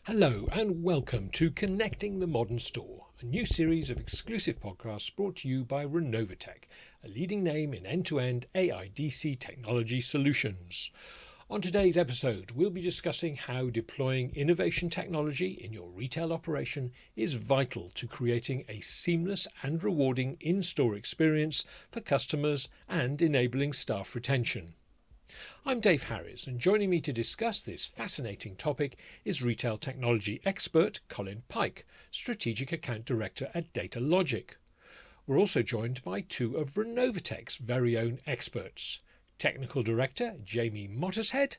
Hello and welcome to Connecting the Modern Store, a new series of exclusive podcasts brought to you by Renovotec, a leading name in end-to-end AIDC technology solutions. On today's episode, we'll be discussing how deploying innovation technology in your retail operation is vital to creating a seamless and rewarding in-store experience for customers and enabling staff retention. I'm Dave Harris, and joining me to discuss this fascinating topic is retail technology expert Colin Pike, Strategic Account Director at Datalogic. We're also joined by two of Renovotec's very own experts, Technical Director Jamie Mottershead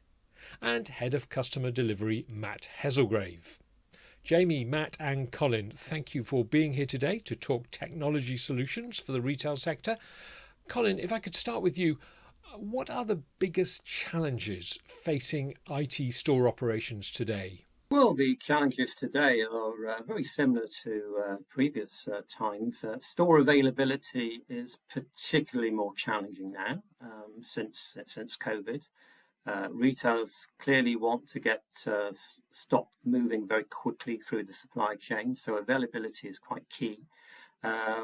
and Head of Customer Delivery Matt Hezelgrave. Jamie, Matt and Colin, thank you for being here today to talk technology solutions for the retail sector. Colin, if I could start with you, what are the biggest challenges facing IT store operations today? Well, the challenges today are very similar to previous times. Store availability is particularly more challenging now since COVID. Retailers clearly want to get stock moving very quickly through the supply chain, so availability is quite key.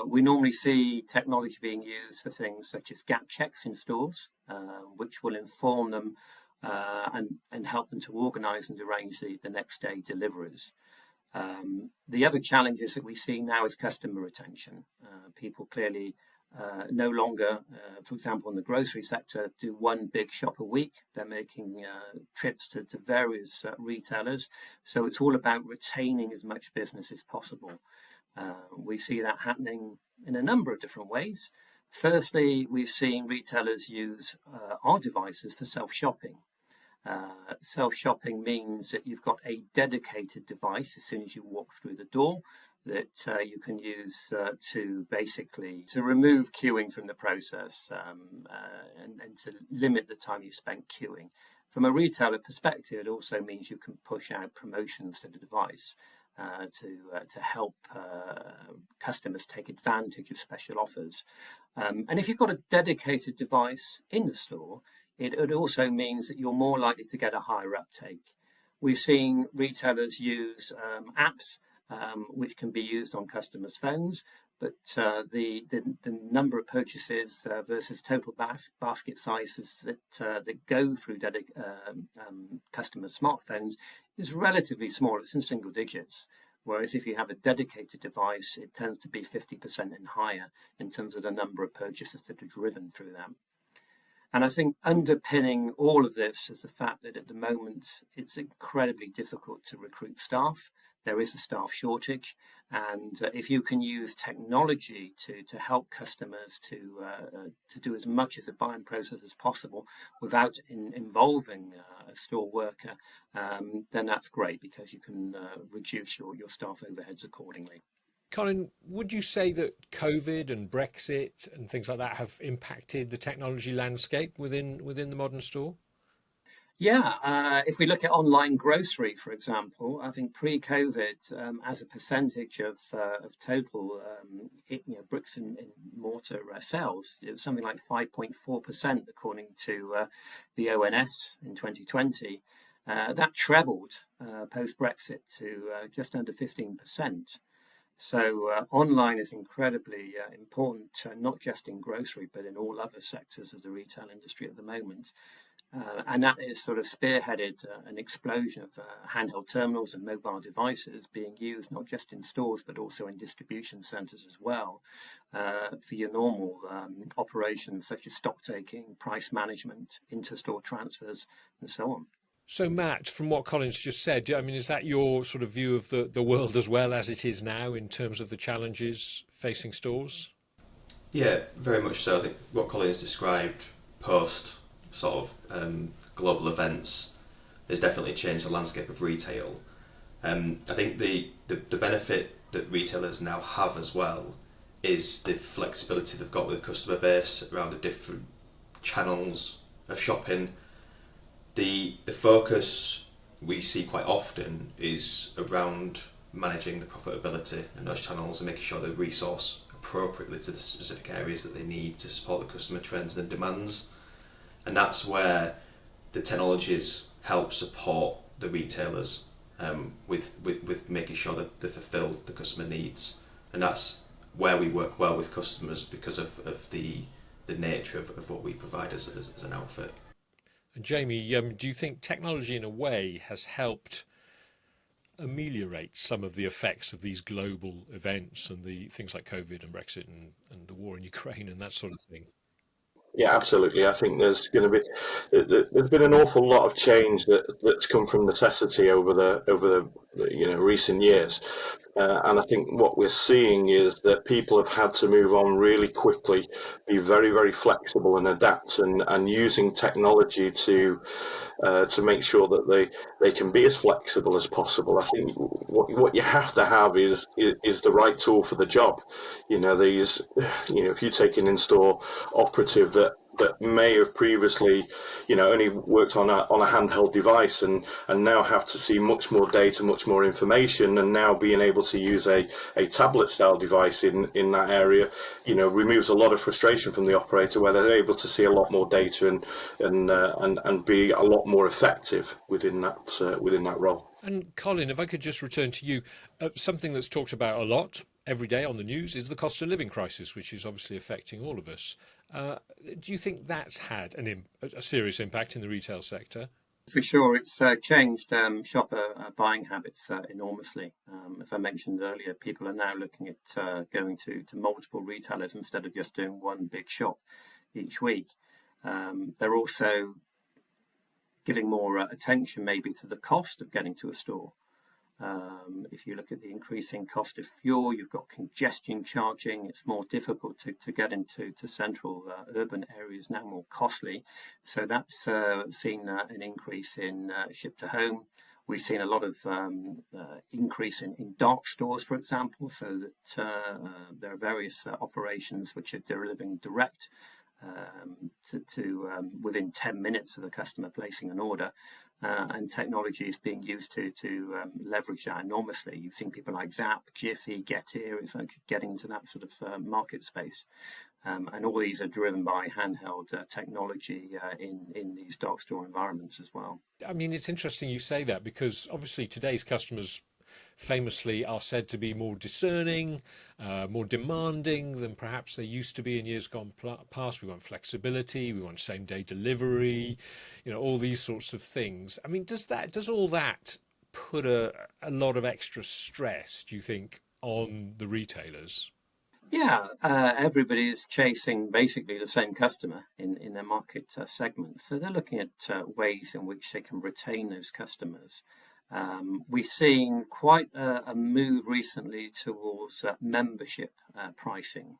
We normally see technology being used for things such as gap checks in stores, which will inform them and help them to organise and arrange the next day deliveries. The other challenges that we see now is customer retention. People clearly no longer, for example, in the grocery sector, do one big shop a week. They're making trips to various retailers. So it's all about retaining as much business as possible. We see that happening in a number of different ways. Firstly, we've seen retailers use our devices for self-shopping. Self-shopping means that you've got a dedicated device as soon as you walk through the door that you can use to basically to remove queuing from the process and to limit the time you spend queuing. From a retailer perspective, it also means you can push out promotions to the device. To help customers take advantage of special offers. And if you've got a dedicated device in the store, it also means that you're more likely to get a higher uptake. We've seen retailers use apps which can be used on customers' phones, but the number of purchases versus total basket sizes that go through customers' smartphones is relatively small. It's in single digits. Whereas if you have a dedicated device, it tends to be 50% and higher in terms of the number of purchases that are driven through them. And I think underpinning all of this is the fact that at the moment it's incredibly difficult to recruit staff. There is a staff shortage, and if you can use technology to help customers to do as much of the buying process as possible without involving a store worker, then that's great because you can reduce your staff overheads accordingly. Colin, would you say that COVID and Brexit and things like that have impacted the technology landscape within the modern store? Yeah, if we look at online grocery, for example, I think pre-COVID, as a percentage of total bricks and mortar sales, it was something like 5.4%, according to the ONS in 2020. That trebled post-Brexit to just under 15%. So online is incredibly important, not just in grocery, but in all other sectors of the retail industry at the moment. And that has sort of spearheaded an explosion of handheld terminals and mobile devices being used not just in stores but also in distribution centres as well for your normal operations such as stock taking, price management, inter-store transfers and so on. So Matt, from what Colin's just said, I mean, is that your sort of view of the world as well as it is now in terms of the challenges facing stores? Yeah, very much so. I think what Colin's described post sort of global events has definitely changed the landscape of retail. I think the benefit that retailers now have as well is the flexibility they've got with the customer base around the different channels of shopping. The focus we see quite often is around managing the profitability in those channels and making sure they resource appropriately to the specific areas that they need to support the customer trends and demands. And that's where the technologies help support the retailers with making sure that they fulfil the customer needs, and that's where we work well with customers because of the nature of what we provide as an outfit. And Jamie, do you think technology in a way has helped ameliorate some of the effects of these global events and the things like COVID and Brexit and the war in Ukraine and that sort of thing? Yeah, absolutely. I think there's been an awful lot of change that's come from necessity over the recent years, and I think what we're seeing is that people have had to move on really quickly, be very, very flexible and adapt, and using technology to make sure that they can be as flexible as possible. I think what you have to have is the right tool for the job. If you take an in-store operative that may have previously, only worked on a handheld device and now have to see much more data, much more information, and now being able to use a tablet style device in that area, removes a lot of frustration from the operator, where they're able to see a lot more data and be a lot more effective within that role. And Colin, if I could just return to you, something that's talked about a lot every day on the news is the cost of living crisis, which is obviously affecting all of us. Do you think that's had a serious impact in the retail sector? For sure, it's changed shopper buying habits enormously. As I mentioned earlier, people are now looking at going to multiple retailers instead of just doing one big shop each week. They're also giving more attention maybe to the cost of getting to a store. If you look at the increasing cost of fuel, you've got congestion charging. It's more difficult to get into central urban areas, now more costly. So that's seen an increase in ship to home. We've seen a lot of increase in dark stores, for example, so that there are various operations which are delivering direct to within 10 minutes of the customer placing an order. And technology is being used to leverage that enormously. You've seen people like Zap, Jiffy, Getir, it's like getting into that sort of market space. And all these are driven by handheld technology in these dark store environments as well. I mean, it's interesting you say that, because obviously today's customers famously are said to be more discerning, more demanding than perhaps they used to be in years gone past. We want flexibility, we want same-day delivery, all these sorts of things. I mean, does all that put a lot of extra stress, do you think, on the retailers? Yeah, everybody is chasing basically the same customer in their market segment. So they're looking at ways in which they can retain those customers. We've seen quite a move recently towards membership pricing,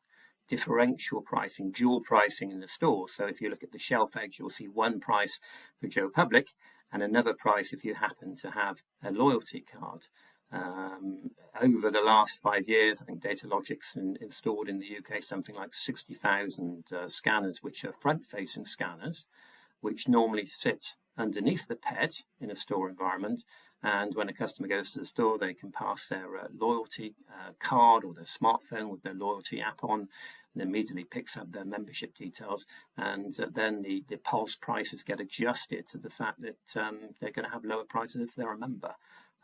differential pricing, dual pricing in the store. So if you look at the shelf edge, you'll see one price for Joe Public and another price if you happen to have a loyalty card. Over the last 5 years, I think Datalogic's installed in the UK something like 60,000 scanners, which are front-facing scanners, which normally sit underneath the PED in a store environment. And when a customer goes to the store, they can pass their loyalty card or their smartphone with their loyalty app on, and immediately picks up their membership details. And then the pulse prices get adjusted to the fact that they're going to have lower prices if they're a member.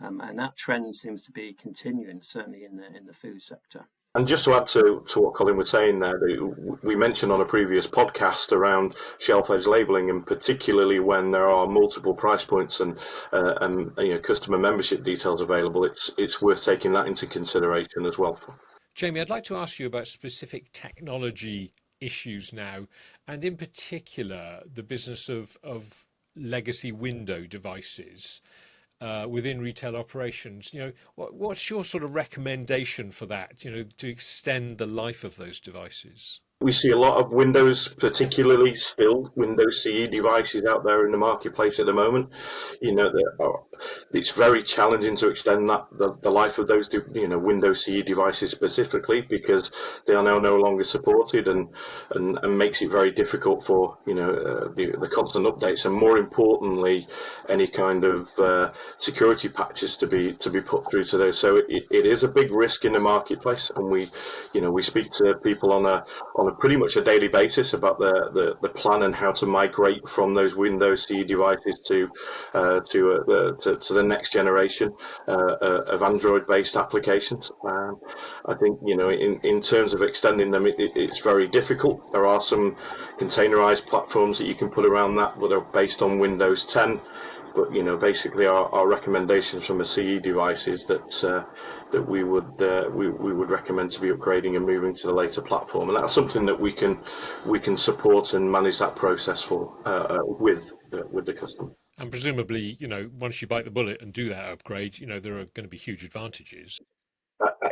And that trend seems to be continuing, certainly in the food sector. And just to add to what Colin was saying there, we mentioned on a previous podcast around shelf edge labelling, and particularly when there are multiple price points and customer membership details available, it's worth taking that into consideration as well. Jamie, I'd like to ask you about specific technology issues now, and in particular the business of legacy window devices. Within retail operations, what's your sort of recommendation for that, to extend the life of those devices? We see a lot of Windows, particularly still Windows CE devices out there in the marketplace at the moment. It's very challenging to extend the life of those Windows CE devices specifically, because they are now no longer supported, and makes it very difficult for the constant updates, and more importantly any kind of security patches to be put through to those. So it is a big risk in the marketplace, and we speak to people on a pretty much a daily basis about the plan and how to migrate from those Windows CE devices to to the next generation of Android-based applications. I think, in terms of extending them, it's very difficult. There are some containerized platforms that you can put around that are based on Windows 10. But basically, our recommendations from a CE device is that we would recommend to be upgrading and moving to the later platform, and that's something that we can support and manage that process for with the customer. And presumably, once you bite the bullet and do that upgrade, there are going to be huge advantages.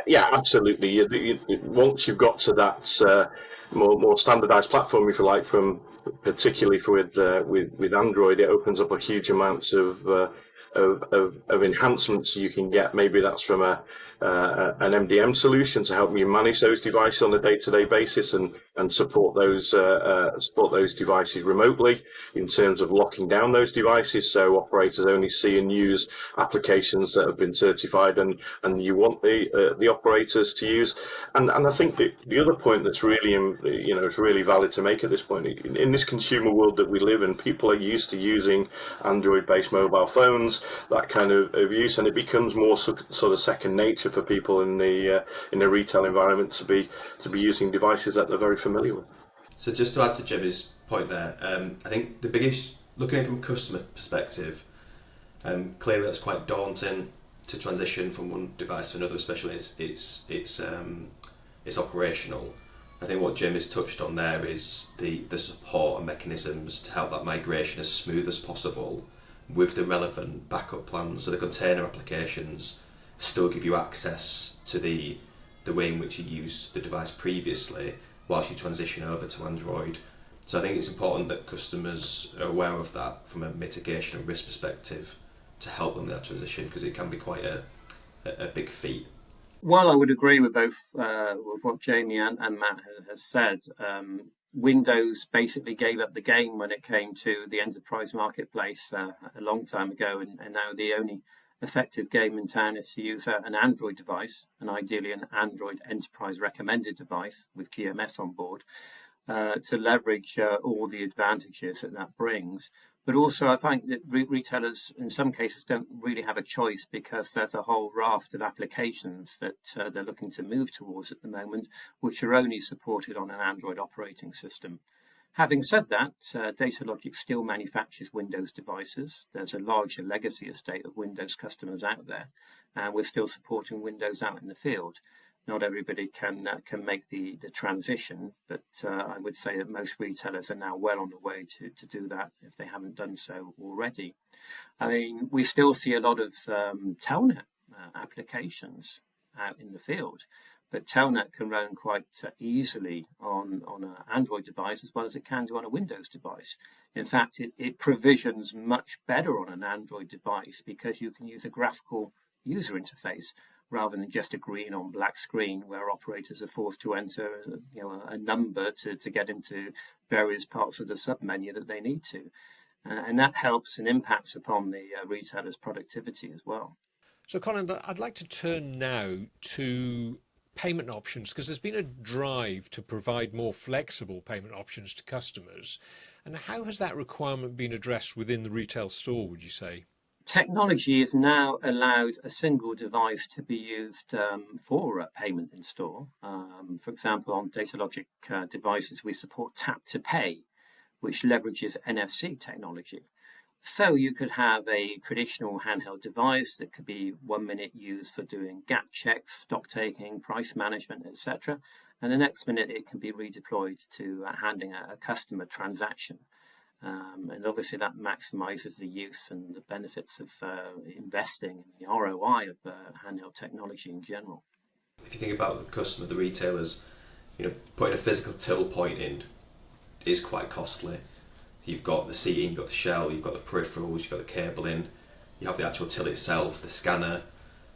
Yeah, absolutely. Once you've got to that more standardized platform, if you like, particularly with Android, it opens up a huge amounts of enhancements you can get. Maybe that's from an MDM solution to help you manage those devices on a day-to-day basis and support those devices remotely in terms of locking down those devices, so operators only see and use applications that have been certified and you want the operators to use. And I think the other point that's really it's really valid to make at this point, in this consumer world that we live in, people are used to using Android-based mobile phones, that kind of use, and it becomes more sort of second nature for people in the retail environment to be using devices that they're very familiar with. So just to add to Jimmy's point there, I think the biggest, looking at it from a customer perspective, clearly that's quite daunting to transition from one device to another, especially it's operational. I think what Jim has touched on there is the support and mechanisms to help that migration as smooth as possible with the relevant backup plans. So the container applications still give you access to the way in which you used the device previously whilst you transition over to Android. So I think it's important that customers are aware of that from a mitigation and risk perspective to help them with that transition, because it can be quite a big feat. Well, I would agree with both with what Jamie and Matt has said. Windows basically gave up the game when it came to the enterprise marketplace a long time ago, and now the only effective game in town is to use an Android device, and ideally an Android enterprise recommended device with GMS on board, to leverage all the advantages that brings. But also, I think that retailers, in some cases, don't really have a choice, because there's a whole raft of applications that they're looking to move towards at the moment, which are only supported on an Android operating system. Having said that, Datalogic still manufactures Windows devices. There's a larger legacy estate of Windows customers out there, and we're still supporting Windows out in the field. Not everybody can make the transition, but I would say that most retailers are now well on the way to do that if they haven't done so already. I mean, we still see a lot of Telnet applications out in the field, but Telnet can run quite easily on an Android device as well as it can do on a Windows device. In fact, it provisions much better on an Android device because you can use a graphical user interface rather than just a green on black screen where operators are forced to enter a number to get into various parts of the submenu that they need to. And that helps and impacts upon the retailer's productivity as well. So Colin, I'd like to turn now to payment options, because there's been a drive to provide more flexible payment options to customers. And how has that requirement been addressed within the retail store, would you say? Technology has now allowed a single device to be used for payment in store. For example, on Datalogic devices, we support Tap to Pay, which leverages NFC technology. So you could have a traditional handheld device that could be 1 minute used for doing gap checks, stock taking, price management, etc. And the next minute it can be redeployed to handling a customer transaction. And obviously that maximizes the use and the benefits of investing in the ROI of handheld technology in general. If you think about the customer, the retailers, putting a physical till point in is quite costly. You've got the seating, you've got the shell, you've got the peripherals, you've got the cable in, you have the actual till itself, the scanner,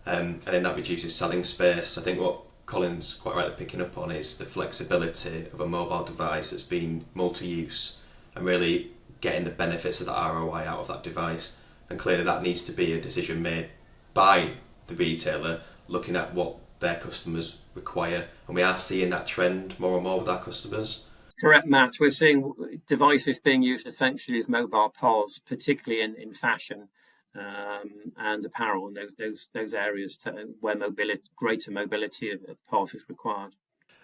and then that reduces selling space. I think what Colin's quite rightly picking up on is the flexibility of a mobile device that's been multi-use and really getting the benefits of the ROI out of that device. And clearly that needs to be a decision made by the retailer, looking at what their customers require. And we are seeing that trend more and more with our customers. Correct, Matt. We're seeing devices being used essentially as mobile POS, particularly in fashion. and apparel, and those areas where greater mobility of parts is required.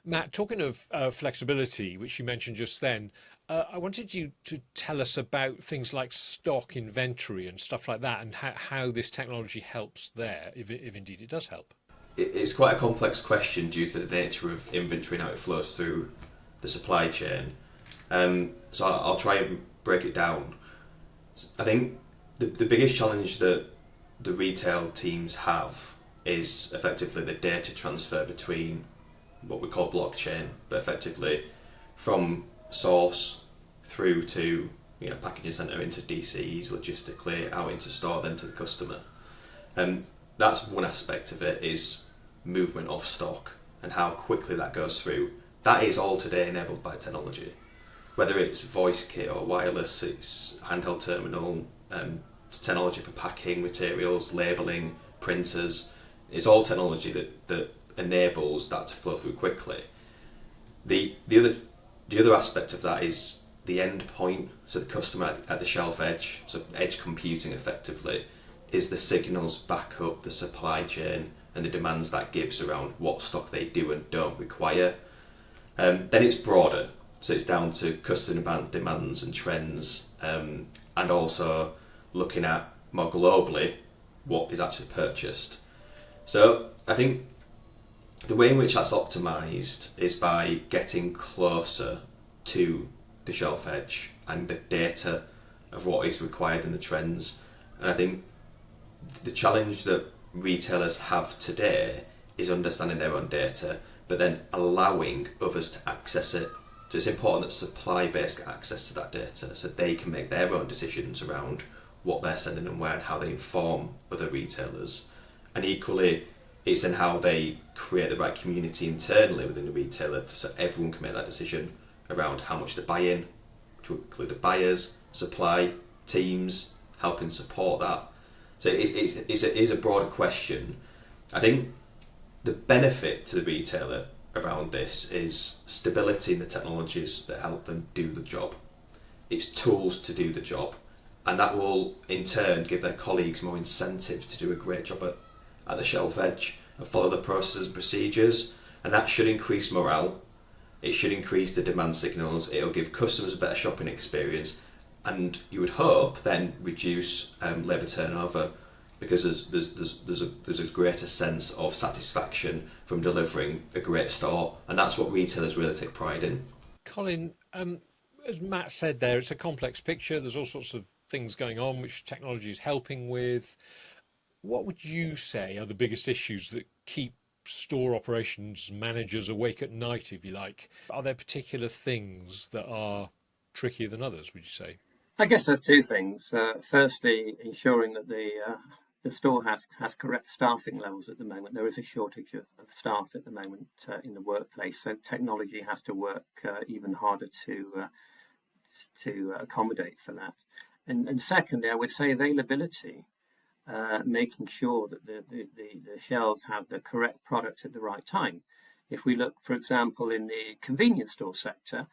Matt, talking of flexibility, which you mentioned just then, I wanted you to tell us about things like stock inventory and stuff like that, and how this technology helps there, if indeed it does help. It's quite a complex question due to the nature of inventory and how it flows through the supply chain. So I'll try and break it down. I think the biggest challenge that the retail teams have is effectively the data transfer between what we call blockchain, but effectively from source through to packaging centre into DCs, logistically out into store, then to the customer. That's one aspect of it, is movement of stock and how quickly that goes through. That is all today enabled by technology. Whether it's voice kit or wireless, it's handheld terminal, technology for packing, materials, labelling, printers. It's all technology that enables that to flow through quickly. The other aspect of that is the end point, so the customer at the shelf edge, so edge computing effectively, is the signals back up the supply chain and the demands that gives around what stock they do and don't require. Then it's broader, so it's down to customer demands and trends, and also looking at more globally what is actually purchased. So I think the way in which that's optimised is by getting closer to the shelf edge and the data of what is required in the trends. And I think the challenge that retailers have today is understanding their own data, but then allowing others to access it. So it's important that supply base get access to that data so they can make their own decisions around what they're sending and where and how they inform other retailers. And equally, it's in how they create the right community internally within the retailer so everyone can make that decision around how much they're buying, to include the buyers, supply teams, helping support that. So it is a broader question. I think the benefit to the retailer around this is stability in the technologies that help them do the job. It's tools to do the job, and that will in turn give their colleagues more incentive to do a great job at the shelf edge and follow the processes and procedures, and that should increase morale. It should increase the demand signals. It'll give customers a better shopping experience, and you would hope then reduce labour turnover, because there's a greater sense of satisfaction from delivering a great store, and that's what retailers really take pride in. Colin, as Matt said there, it's a complex picture. There's all sorts of things going on which technology is helping with. What would you say are the biggest issues that keep store operations managers awake at night, if you like? Are there particular things that are trickier than others, would you say? I guess there's two things. Firstly, ensuring that the store has correct staffing levels at the moment. There is a shortage of staff at the moment in the workplace, so technology has to work even harder to accommodate for that. And secondly, I would say availability. Making sure that the shelves have the correct products at the right time. If we look, for example, in the convenience store sector,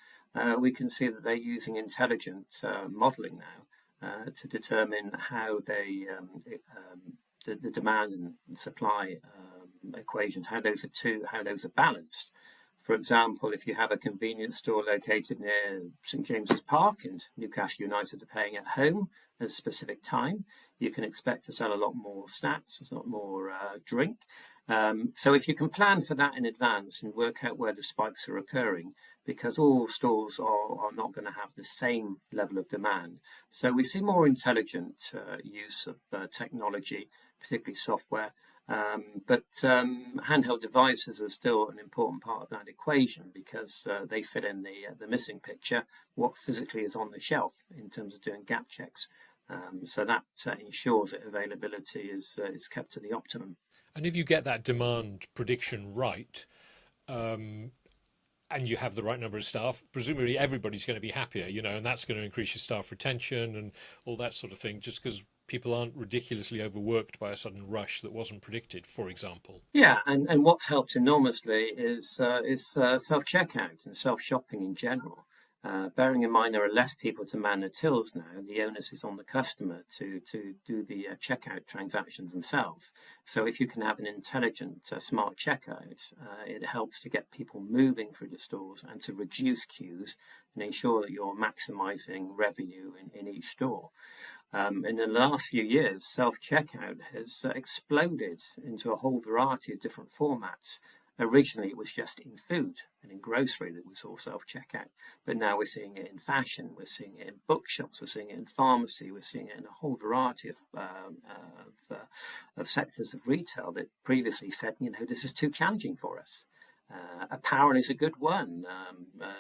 we can see that they're using intelligent modelling now to determine how the demand and supply equations, how those are balanced. For example, if you have a convenience store located near St James's Park and Newcastle United are playing at home at a specific time, you can expect to sell a lot more snacks, a lot more drink. So if you can plan for that in advance and work out where the spikes are occurring, because all stores are not going to have the same level of demand. So we see more intelligent use of technology, particularly software. But handheld devices are still an important part of that equation, because they fit in the missing picture, what physically is on the shelf in terms of doing gap checks. So that ensures that availability is kept to the optimum. And if you get that demand prediction right, and you have the right number of staff, presumably everybody's going to be happier, and that's going to increase your staff retention and all that sort of thing, just because people aren't ridiculously overworked by a sudden rush that wasn't predicted, for example. Yeah, and what's helped enormously is self-checkout and self-shopping in general. Bearing in mind there are less people to man the tills now, the onus is on the customer to do the checkout transactions themselves. So if you can have an intelligent, smart checkout, it helps to get people moving through the stores and to reduce queues and ensure that you're maximising revenue in each store. In the last few years, self-checkout has exploded into a whole variety of different formats. Originally, it was just in food and in grocery that we saw self-checkout, but now we're seeing it in fashion, we're seeing it in bookshops, we're seeing it in pharmacy, we're seeing it in a whole variety of sectors of retail that previously said, this is too challenging for us. Apparel is a good one.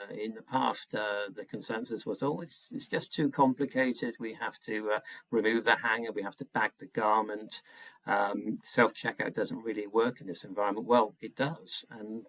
In the past, the consensus was, it's just too complicated. We have to remove the hanger. We have to bag the garment. Self-checkout doesn't really work in this environment. Well, it does. And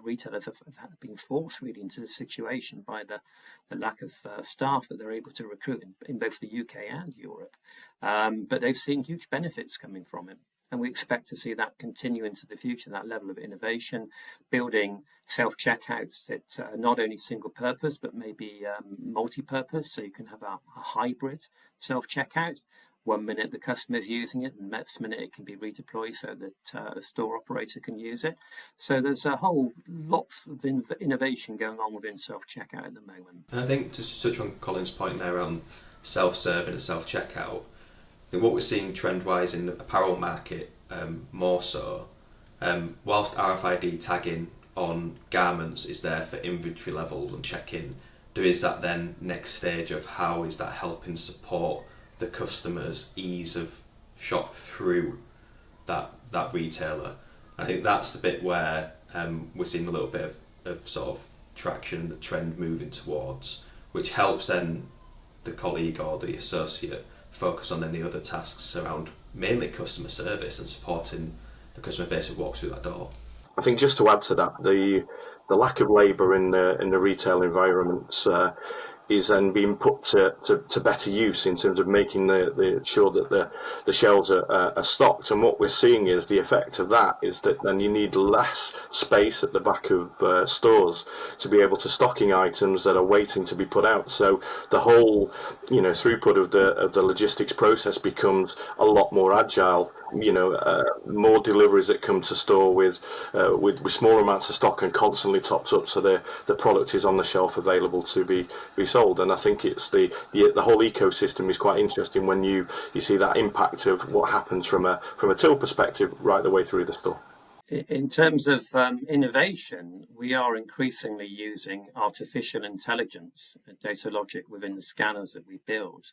retailers have been forced really into this situation by the lack of staff that they're able to recruit in both the UK and Europe. But they've seen huge benefits coming from it. And we expect to see that continue into the future, that level of innovation, building self-checkouts that are not only single purpose, but maybe multi-purpose. So you can have a hybrid self-checkout. 1 minute the customer is using it, and the next minute it can be redeployed so that a store operator can use it. So there's a whole lot of innovation going on within self-checkout at the moment. And I think, just to touch on Colin's point there on self-serving and self-checkout, I think what we're seeing trend-wise in the apparel market more so, whilst RFID tagging on garments is there for inventory levels and check-in, there is that then next stage of how is that helping support the customer's ease of shop through that retailer. I think that's the bit where we're seeing a little bit of sort of traction and the trend moving towards, which helps then the colleague or the associate focus on any other tasks around mainly customer service and supporting the customer base who walks through that door. I think just to add to that, the lack of labour in the retail environments is then being put to better use in terms of making sure that the shelves are stocked. And what we're seeing is the effect of that is that then you need less space at the back of stores to be able to stocking items that are waiting to be put out. So the whole throughput of the logistics process becomes a lot more agile. More deliveries that come to store with small amounts of stock and constantly topped up, so the product is on the shelf available to be sold. And I think it's the whole ecosystem is quite interesting when you see that impact of what happens from a till perspective right the way through the store. In terms of innovation, we are increasingly using artificial intelligence, Datalogic within the scanners that we build.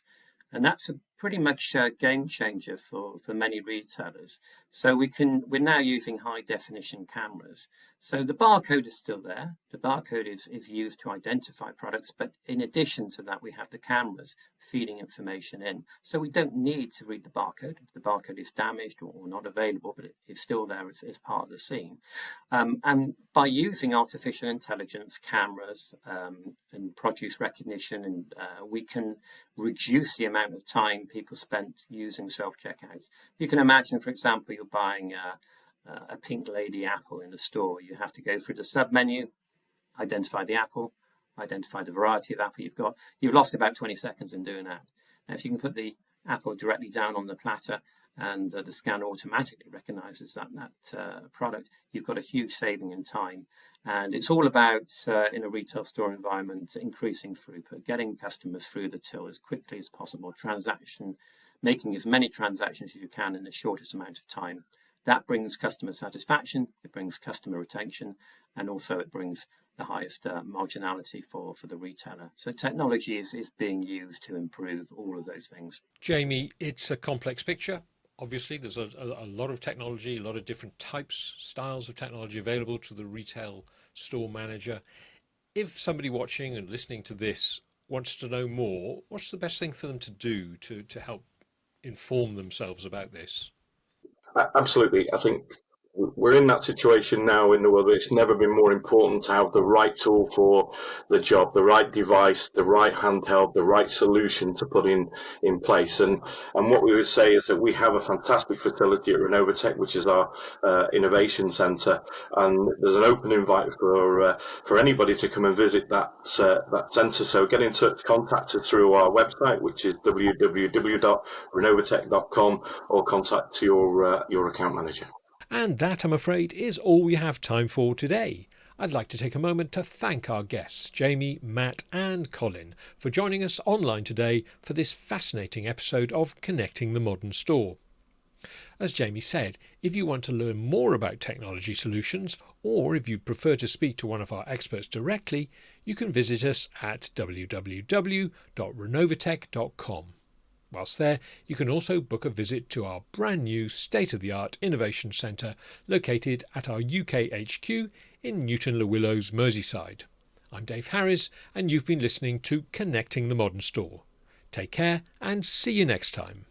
And that's pretty much a game changer for many retailers. So we're now using high definition cameras. So the barcode is still there. The barcode is used to identify products, but in addition to that, we have the cameras feeding information in. So we don't need to read the barcode if the barcode is damaged or not available, but it's still there as part of the scene. And by using artificial intelligence, cameras, and produce recognition, and we can reduce the amount of time people spent using self-checkouts. You can imagine, for example, you're buying a Pink Lady apple in the store. You have to go through the sub-menu, identify the apple, identify the variety of apple you've got. You've lost about 20 seconds in doing that. Now, if you can put the apple directly down on the platter and the scanner automatically recognizes that product, you've got a huge saving in time. And it's all about, in a retail store environment, increasing throughput, getting customers through the till as quickly as possible, making as many transactions as you can in the shortest amount of time. That brings customer satisfaction, it brings customer retention, and also it brings the highest marginality for the retailer. So technology is being used to improve all of those things. Jamie, it's a complex picture. Obviously, there's a lot of technology, a lot of different types, styles of technology available to the retail store manager. If somebody watching and listening to this wants to know more, what's the best thing for them to do to help inform themselves about this? Absolutely. I think we're in that situation now in the world where it's never been more important to have the right tool for the job, the right device, the right handheld, the right solution to put in place. And what we would say is that we have a fantastic facility at Renovotec, which is our innovation centre, and there's an open invite for anybody to come and visit that centre. So get in touch, contact us through our website, which is www.renovotec.com, or contact your account manager. And that, I'm afraid, is all we have time for today. I'd like to take a moment to thank our guests, Jamie, Matt and Colin, for joining us online today for this fascinating episode of Connecting the Modern Store. As Jamie said, if you want to learn more about technology solutions, or if you'd prefer to speak to one of our experts directly, you can visit us at www.renovotec.com. Whilst there, you can also book a visit to our brand new state-of-the-art innovation centre located at our UK HQ in Newton-le-Willows, Merseyside. I'm Dave Harris, and you've been listening to Connecting the Modern Store. Take care and see you next time.